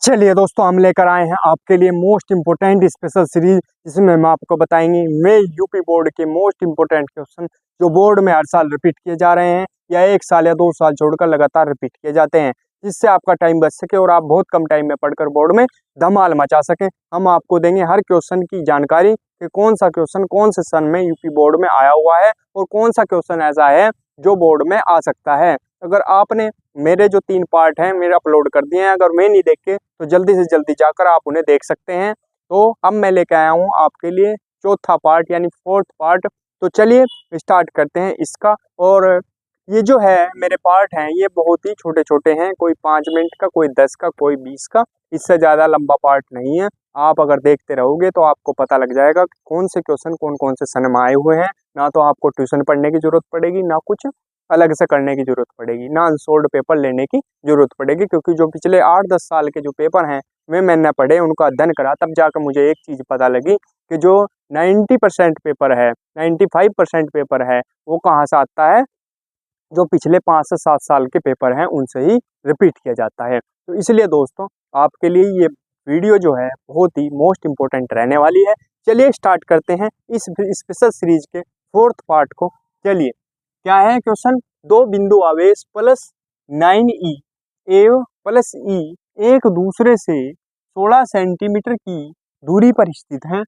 चलिए दोस्तों, हम लेकर आए हैं आपके लिए मोस्ट इम्पोर्टेंट स्पेशल सीरीज, जिसमें हम आपको बताएंगे वे यूपी बोर्ड के मोस्ट इम्पोर्टेंट क्वेश्चन जो बोर्ड में हर साल रिपीट किए जा रहे हैं या 1 साल या 2 साल छोड़कर लगातार रिपीट किए जाते हैं, जिससे आपका टाइम बच सके और आप बहुत कम टाइम में पढ़कर बोर्ड में धमाल मचा सकें। हम आपको देंगे हर क्वेश्चन की जानकारी कि कौन सा क्वेश्चन कौन से सन में यूपी बोर्ड में आया हुआ है और कौन सा क्वेश्चन ऐसा है जो बोर्ड में आ सकता है। अगर आपने मेरे जो 3 पार्ट हैं मेरे अपलोड कर दिए हैं, अगर मैं नहीं देखे तो जल्दी से जल्दी जाकर आप उन्हें देख सकते हैं। तो अब मैं लेके आया हूँ आपके लिए चौथा पार्ट यानी 4th पार्ट। तो चलिए स्टार्ट करते हैं इसका। और ये जो है मेरे पार्ट हैं ये बहुत ही छोटे छोटे हैं, कोई 5 मिनट का, कोई 10 का, कोई 20 का, इससे ज़्यादा लंबा पार्ट नहीं है। आप अगर देखते रहोगे तो आपको पता लग जाएगा कि कौन से क्वेश्चन कौन कौन से सन में आए हुए हैं। ना तो आपको ट्यूशन पढ़ने की ज़रूरत पड़ेगी, ना कुछ अलग से करने की ज़रूरत पड़ेगी, ना अनसोल्ड पेपर लेने की ज़रूरत पड़ेगी, क्योंकि जो पिछले 8-10 साल के जो पेपर हैं वे मैंने पढ़े, उनका अध्ययन करा, तब जाकर मुझे एक चीज़ पता लगी कि जो 90% पेपर है, 95% पेपर है, वो कहाँ से आता है, जो पिछले 5 से 7 साल के पेपर हैं उनसे ही रिपीट किया जाता है। तो इसलिए दोस्तों आपके लिए ये वीडियो जो है बहुत ही मोस्ट इम्पोर्टेंट रहने वाली है। चलिए स्टार्ट करते हैं इस स्पेशल सीरीज के 4th पार्ट को। चलिए, क्या है क्वेश्चन, 2 बिंदु आवेश प्लस 9e एवं प्लस e एक दूसरे से 16 सेंटीमीटर की दूरी पर स्थित हैं।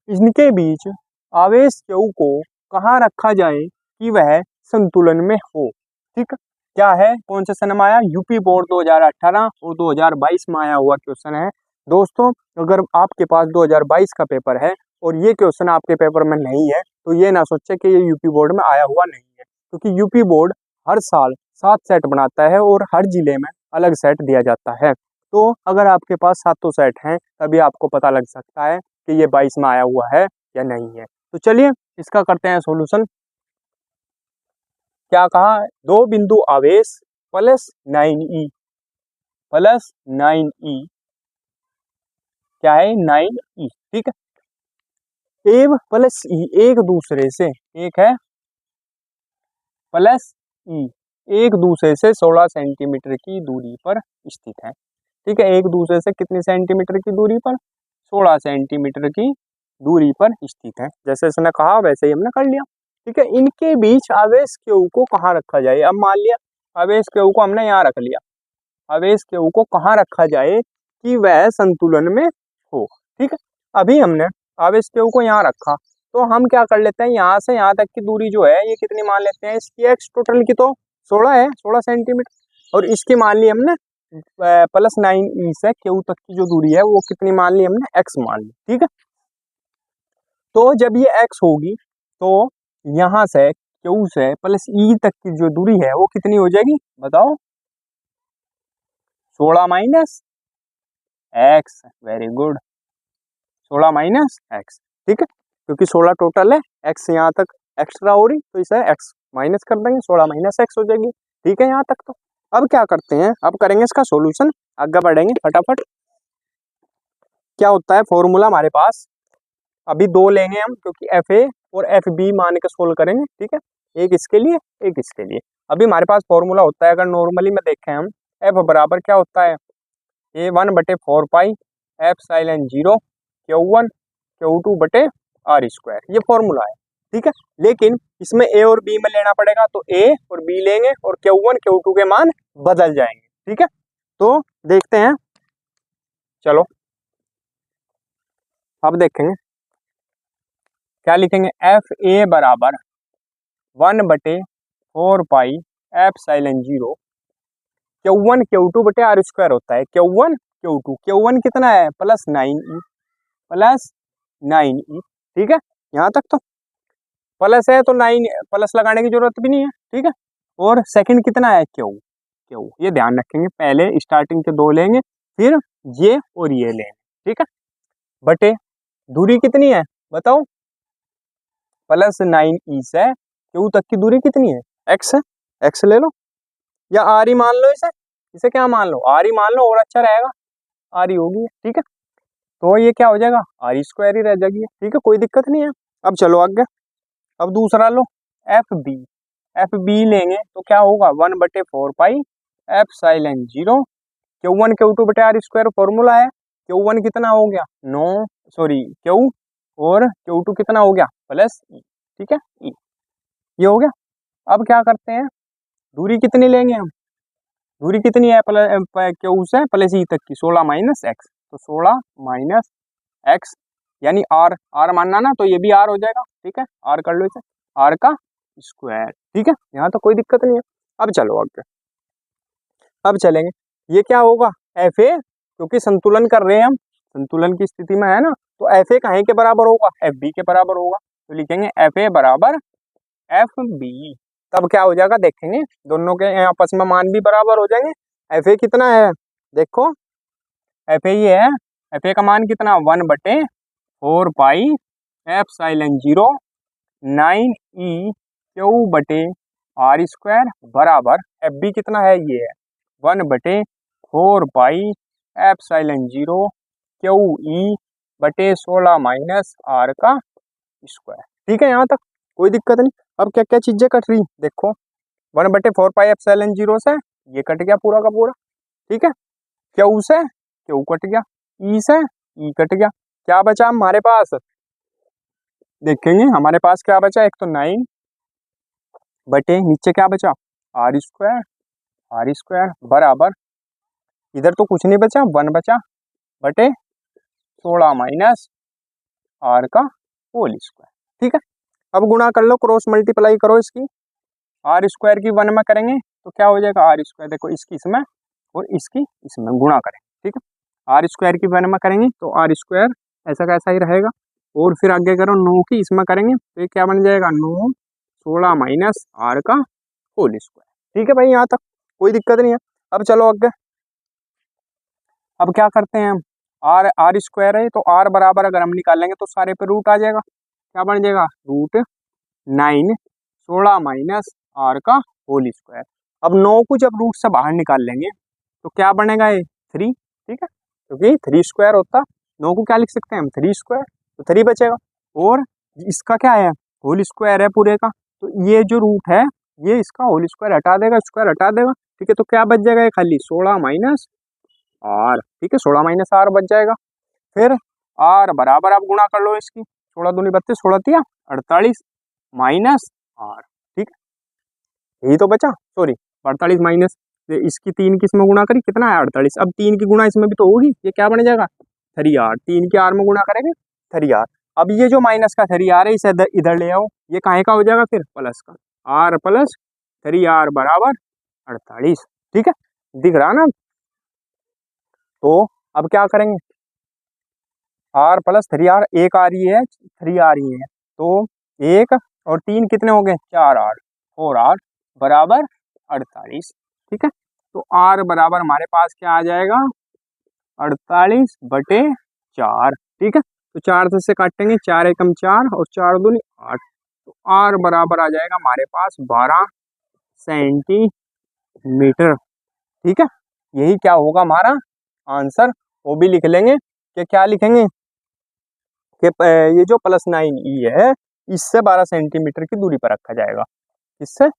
इनके बीच आवेश Q को कहाँ रखा जाए कि वह संतुलन में हो। ठीक, क्या है, कौन से सन में आया, यूपी बोर्ड 2018 और 2022 में आया हुआ क्वेश्चन है। दोस्तों अगर आपके पास 2022 का पेपर है और ये क्वेश्चन आपके पेपर में नहीं है तो ये ना सोचे कि ये यूपी बोर्ड में आया हुआ नहीं है, क्योंकि यूपी बोर्ड हर साल 7 सेट बनाता है और हर जिले में अलग सेट दिया जाता है। तो अगर आपके पास 7 सेट हैं तभी आपको पता लग सकता है कि ये 22 में आया हुआ है या नहीं है। तो चलिए इसका करते हैं सॉल्यूशन। क्या कहा, 2 बिंदु आवेश प्लस 9e क्या है 9e, ठीक है, एव प्लस ई एक दूसरे से, एक है प्लस ई एक दूसरे से 16 सेंटीमीटर की दूरी पर स्थित है। ठीक है, एक दूसरे से कितनी सेंटीमीटर की दूरी पर, 16 सेंटीमीटर की दूरी पर स्थित है। जैसे इसने कहा वैसे ही हमने कर लिया। ठीक है, इनके बीच आवेश Q को कहाँ रखा जाए। अब मान लिया आवेश Q को हमने यहाँ रख लिया, आवेश Q को कहाँ रखा जाए कि वह संतुलन में हो। ठीक है, अभी हमने आवेश Q को यहाँ रखा तो हम क्या कर लेते हैं, यहाँ से यहाँ तक की दूरी जो है ये कितनी मान लेते हैं, इसकी x टोटल की तो 16 है, 16 सेंटीमीटर, और इसकी मान ली हमने प्लस 9e से Q तक की जो दूरी है वो कितनी मान ली हमने, x मान ली। ठीक है, तो जब ये x होगी तो यहाँ से Q से प्लस e तक की जो दूरी है वो कितनी हो जाएगी बताओ, 16 minus x। Very good, 16 minus x। ठीक है, क्योंकि 16 टोटल है, x यहाँ तक एक्स्ट्रा हो रही तो इसे x माइनस कर देंगे, 16 माइनस x हो जाएगी। ठीक है, यहाँ तक। तो अब क्या करते हैं, अब करेंगे इसका सॉल्यूशन, आगे बढ़ेंगे फटाफट। क्या होता है फॉर्मूला हमारे पास, अभी 2 लेंगे हम क्योंकि FA और FB मान के सोल्व करेंगे। ठीक है, एक इसके लिए एक इसके लिए। अभी हमारे पास फॉर्मूला होता है, अगर नॉर्मली में देखें हम, F बराबर क्या होता है, A1/4 pi epsilon 0 Q1 Q2 बटे R स्क्वायर, ये फॉर्मूला है। ठीक है, लेकिन इसमें A और B में लेना पड़ेगा तो A और B लेंगे और Q1 Q2 के मान बदल जाएंगे। ठीक है, तो देखते हैं, चलो अब देखेंगे क्या लिखेंगे। FA बराबर 1/4 पाई एप्सिलॉन 0 Q1 Q2 बटे R स्क्वायर होता है। Q1 Q2, Q1 कितना है प्लस 9e। ठीक है, यहाँ तक तो प्लस है तो 9 प्लस लगाने की जरूरत भी नहीं है। ठीक है, और सेकंड कितना है Q, ये ध्यान रखेंगे, पहले स्टार्टिंग के 2 लेंगे फिर ये और ये लेंगे। ठीक है, बटे दूरी कितनी है बताओ, प्लस 9e से Q तक की दूरी कितनी है, x है, x ले लो या R ही मान लो, इसे क्या मान लो, R ही मान लो और अच्छा रहेगा, R ही होगी। ठीक है, तो ये क्या हो जाएगा, R स्क्वायर ही रह जाएगी। ठीक है, कोई दिक्कत नहीं है। अब चलो आगे, अब दूसरा लो FB लेंगे तो क्या होगा, 1/4 पाई एप्सिलॉन 0 Q1 Q2 बटे आर स्क्वायर फॉर्मूला है। Q1 कितना हो गया 9, सॉरी Q, और Q2 कितना हो गया प्लस ई, ठीक है ई, ये हो गया। अब क्या करते हैं, दूरी कितनी लेंगे हम, दूरी कितनी है Q से प्लस ई तक की 16 माइनस एक्स, तो 16 माइनस एक्स यानी आर, आर मानना ना, तो ये भी आर हो जाएगा, ठीक है आर कर लो इसे, आर का स्क्वायर, ठीक है यहाँ तो कोई दिक्कत नहीं है। अब चलो आगे, अब चलेंगे, ये क्या होगा एफ ए, क्योंकि संतुलन कर रहे हैं हम, संतुलन की स्थिति में है ना, तो एफ ए कहीं के बराबर होगा, एफ बी के बराबर होगा, तो लिखेंगे एफ ए बराबर एफ बी। तब क्या हो जाएगा देखेंगे, दोनों के आपस में मान भी बराबर हो जाएंगे। एफ ए कितना है देखो, एफ ए ये है, एफ ए का मान कितना 1/4 पाई एप्सिलॉन 0 9 ई क्यू बटे आर स्क्वायर बराबर एफ बी कितना है, ये है 1/4 पाई एप्सिलॉन 0 क्यू ई बटे 16 माइनस आर का स्क्वायर, ठीक है यहाँ तक कोई दिक्कत नहीं। अब क्या क्या चीजें कट रही देखो, 1/4 पाई एप्सिलॉन 0 से ये कट गया पूरा का पूरा, ठीक है क्यू से क्यू कट गया, ई से ई कट गया, क्या बचा हमारे पास देखेंगे, हमारे पास क्या बचा, एक तो 9 बटे नीचे क्या बचा आर स्क्वायर बराबर, इधर तो कुछ नहीं बचा 1 बचा बटे 16 माइनस आर का होल स्क्वायर, ठीक है। अब गुणा कर लो, क्रॉस मल्टीप्लाई करो इसकी, आर स्क्वायर की 1 में करेंगे तो क्या हो जाएगा आर स्क्वायर, देखो इसकी इसमें और इसकी इसमें गुणा करें, ठीक है आर स्क्वायर की 1 में करेंगे तो आर स्क्वायर ऐसा का ऐसा ही रहेगा, और फिर आगे करो 9 की इसमें करेंगे तो ये क्या बन जाएगा 9 16 माइनस आर का होल स्क्वायर, ठीक है भाई यहाँ तक कोई दिक्कत नहीं है। अब चलो आगे, अब क्या करते हैं हम, आर स्क्वायर है तो आर बराबर अगर हम निकालेंगे तो सारे पे रूट आ जाएगा, क्या बन जाएगा √9 16 माइनस आर का होल स्क्वायर। अब 9 को जब रूट से बाहर निकाल लेंगे तो क्या बनेगा ये 3, ठीक है क्योंकि 3 स्क्वायर होता, 9 को क्या लिख सकते हैं हम 3 स्क्वायर, तो 3 बचेगा, और इसका क्या है होल स्क्वायर है पूरे का, तो ये जो रूट है ये इसका होल स्क्वायर हटा देगा, स्क्वायर हटा देगा, ठीक है तो क्या बच जाएगा ये खाली 16 माइनस आर, ठीक है 16 माइनस आर बच जाएगा। फिर आर बराबर आप गुणा कर लो इसकी, 16 दूनी 32 16 तिया 48 माइनस आर, ठीक है यही तो बचा, सॉरी 48 माइनस इसकी 3 की इसमें गुणा करी कितना है 48, अब 3 की गुणा इसमें भी तो होगी, ये क्या बन जाएगा 3r, 3 के आर में गुणा करेंगे 3r। अब ये जो माइनस का 3r है इसे इधर ले आओ, ये काहे का हो जाएगा फिर प्लस का, r प्लस 3r बराबर 48, ठीक है दिख रहा ना। तो अब क्या करेंगे, r प्लस 3r, एक आ रही है 3r ही है, तो 1 और 3 कितने हो गए 4r, 4r बराबर 48, ठीक है तो r बराबर हमारे पास क्या आ जाएगा 48/4, ठीक है तो 4 से काटेंगे, 4 एकम 4 और 4 दूनी 8, तो r बराबर आ जाएगा हमारे पास 12 सेंटीमीटर, ठीक है यही क्या होगा हमारा आंसर। वो भी लिख लेंगे कि क्या लिखेंगे कि ये जो +9e है इससे 12 सेंटीमीटर की दूरी पर रखा जाएगा, इससे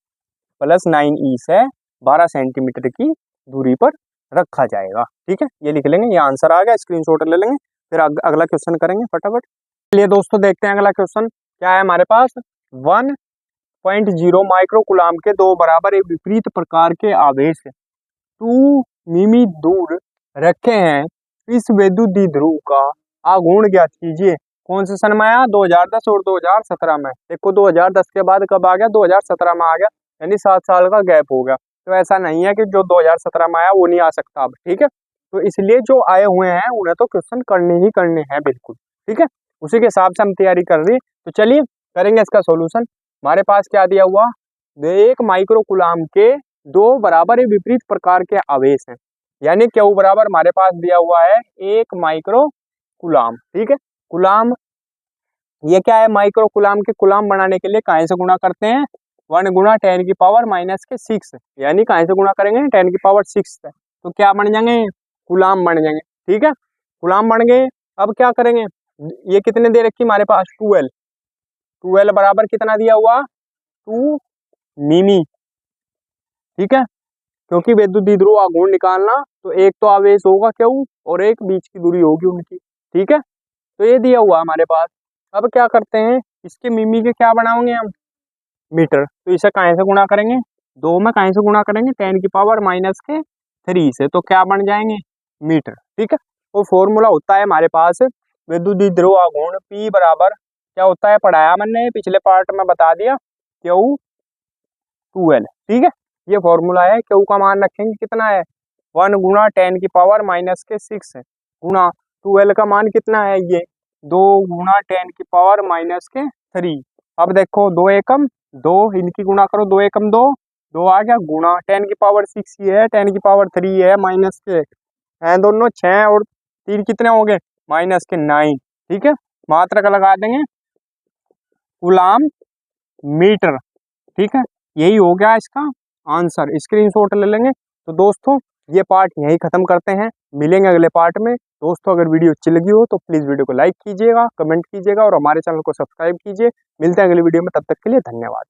+9e से 12 सेंटीमीटर की दूरी पर रखा जाएगा, ठीक है ये लिख लेंगे, ये आंसर आ गया, स्क्रीनशॉट ले लेंगे। फिर अगला क्वेश्चन करेंगे फटाफट। चलिए दोस्तों देखते हैं अगला क्वेश्चन क्या है हमारे पास, 1.0 माइक्रोकुलाम के दो बराबर एक विपरीत प्रकार के आवेश 2 मिमी दूर रखे हैं, इस विद्युत द्विध्रुव का आघूर्ण ज्ञात कीजिए। कौन से सन में आया 2010 और 2017 में, देखो 2010 के बाद कब आ गया 2017 में आ गया, यानी 7 साल का गैप हो गया, तो ऐसा नहीं है कि जो 2017 में आया वो नहीं आ सकता अब, ठीक है तो इसलिए जो आए हुए हैं उन्हें तो क्वेश्चन करने ही करने हैं बिल्कुल, ठीक है उसी के हिसाब से हम तैयारी कर रही। तो चलिए करेंगे इसका सॉल्यूशन। हमारे पास क्या दिया हुआ, एक माइक्रोकुलाम के दो बराबर एक विपरीत प्रकार के आवेश हैं, यानी क्या बराबर हमारे पास दिया हुआ है 1 माइक्रोकुलाम, ठीक है कुलाम ये क्या है माइक्रोकुलाम के कुलाम बनाने के लिए काहे से गुणा करते हैं 1 गुणा 10⁻⁻6, यानी काहे से गुणा करेंगे 10⁻6 से, तो क्या बन जाएंगे गुलाम बन जाएंगे, ठीक है गुलाम बन गए। अब क्या करेंगे, ये कितने दे रखी हमारे पास 12 बराबर कितना दिया हुआ 2 मिमी, ठीक है क्योंकि विद्युत द्विध्रुव आघूर्ण निकालना तो एक तो आवेश होगा Q और एक बीच की दूरी होगी उनकी, ठीक है। तो ये दिया हुआ हमारे पास। अब क्या करते हैं, इसके मिमी के क्या बनाओगे हम, मीटर। तो इसे कहाँ से गुणा करेंगे, 2 में कहाँ से गुणा करेंगे, 10⁻³ से, तो क्या बन जाएंगे, मीटर, ठीक है। वो फॉर्मूला होता है हमारे पास विद्युत द्रव्य आघूर्ण P बराबर क्या होता है, पढ़ाया मैंने पिछले पार्ट में बता दिया, Q2L, ठीक है। ये फॉर्मूला है। Q का मान रखेंगे कितना है, 1 गुणा 10⁻⁶ है, गुणा 2L का मान कितना है, ये 2 गुणा 10⁻⁻3। अब देखो 2 एकम 2, इनकी गुणा करो, 2 एकम 2, 2 आ गया, गुणा 10⁻6 ये है, 10⁻3 है, माइनस के हैं दोनों 6 और 3 कितने हो गए, -9, ठीक है। मात्रक लगा देंगे, कूलाम मीटर, ठीक है। यही हो गया इसका आंसर, स्क्रीनशॉट ले लेंगे। तो दोस्तों ये पार्ट यहीं खत्म करते हैं, मिलेंगे अगले पार्ट में। दोस्तों अगर वीडियो अच्छी लगी हो तो प्लीज़ वीडियो को लाइक कीजिएगा, कमेंट कीजिएगा और हमारे चैनल को सब्सक्राइब कीजिए। मिलते हैं अगली वीडियो में, तब तक के लिए धन्यवाद।